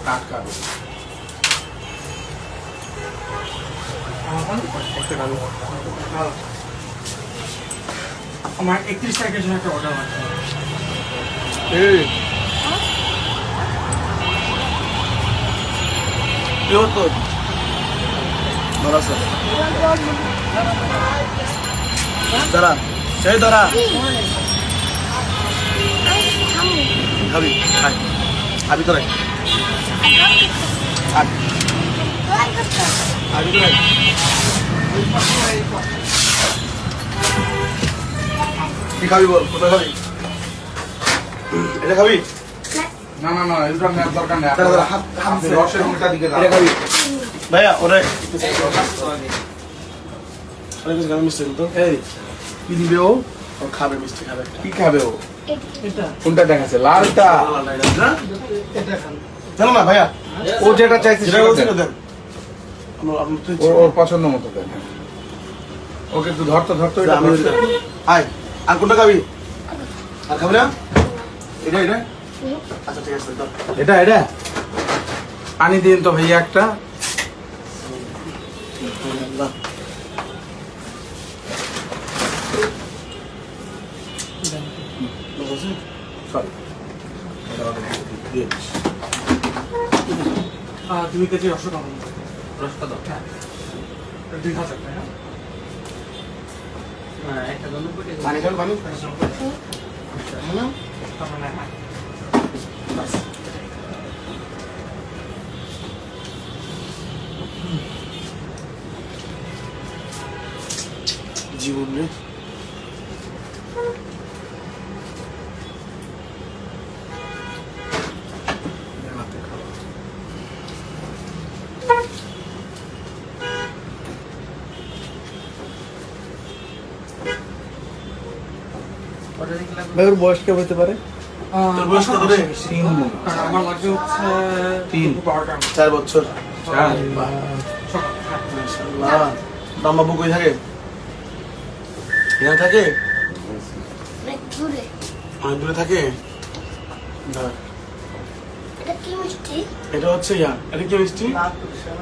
টাটকা আমার 31 তারিখের জন্য একটা অর্ডার আছে। কি হতো দাঁড়া সেই দাঁড়া খাবি খাই খাবি তোরাই খাবি তোরাই কি খাবি বল কোথায় খাবি এটা খাবি না না না এটা নেওয়ার দরকার নেই আপনি রসের উল্টা দিকে এটা খাবি ভাইয়া ওরে মিষ্টি তো এই কি দিবে ও খাবে মিষ্টি খাবে কি খাবে ও এটা কোনটা দেখাচ্ছে লালটা এটা খান। জানো না ভাইয়া ও যেটা চাইছে যেটা সেটা বলছিল দেন। দেন আমরা তো ওর পছন্দ মতো দেন ওকে একটু ধরতো এটা আমি ধরতো। আয় আর কোনটা খাবি আর খাবি না এটা এটা আচ্ছা ঠিক আছে দাও এটা পানি দিন তো ভাইয়া একটা দাও। সরি দুই কেজি রসগোল্লা রসটা দাও। হ্যাঁ 2000 টাকা না, একটা জন্য কোটি পানি খাবেন পানি তারপর না জীবন রে ওটা দেখলে ভাই ওর বয়স কেমন হতে পারে তোর বয়স কত রে? কারণ আমার লাগবে হচ্ছে 12টা 4 বছর সকাল হ্যাঁ মাশাআল্লাহ রামবাবু কই থাকে এখানে থাকে দূরে অনেক দূরে থাকে দাঁড়া। এটা কি মিষ্টি এটা হচ্ছে এটা কি মিষ্টি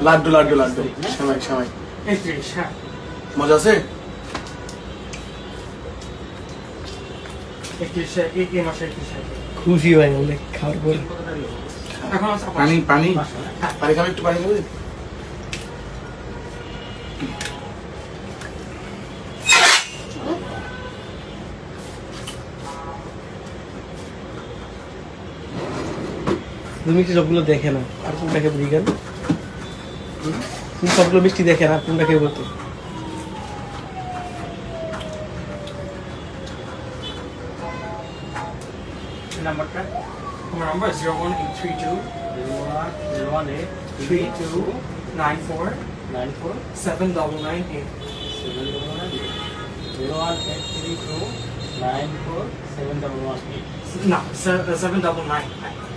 লাড্ডু লাড্ডু লাড্ডু সেমাই সেমাই 31 হ্যাঁ মজা আছে 31 এই মাসে 31 খুশি ভাই অনেক খাওয়ার পর এখন আছে পানি পানি পানি খাবি একটু পানি খাবি তুমি কি সবগুলো দেখে না আর কোনটাকে বিজ্ঞান তুমি সবগুলো মিষ্টি দেখে না আর কোনটাকে বলতো নাম্বারটা আমার নাম্বার 01832 018 32 94 94 7998 না 799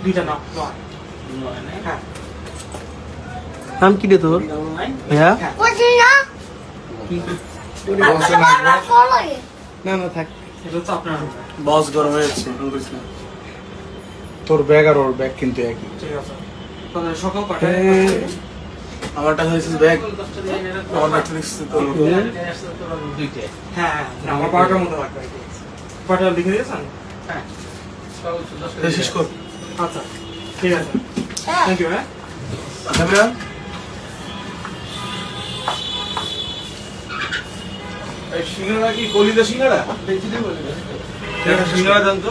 দুইটা না হ্যাঁ নাম কি রে তোর ভাইয়া বলছি না বসে না আমার কলাই না না থাক এটা তো আপনার বস গরম হয়ে যাচ্ছে তোর ব্যাগ আর ওর ব্যাগ কিন্তু একই ঠিক আছে তাহলে সকাল পাঠায় আমারটা হয়েছে ব্যাগ আমারটা একটু তো হ্যাঁ না আমার 12টার মধ্যে লাগবে 12টা লিখে দিয়েছেন শেষ কর আচ্ছা ঠিক আছে থ্যাংক ইউ হ্যাঁ খাবি না সিঙ্গারা কি কলিদা সিঙ্গারা সিঙ্গারা জানতো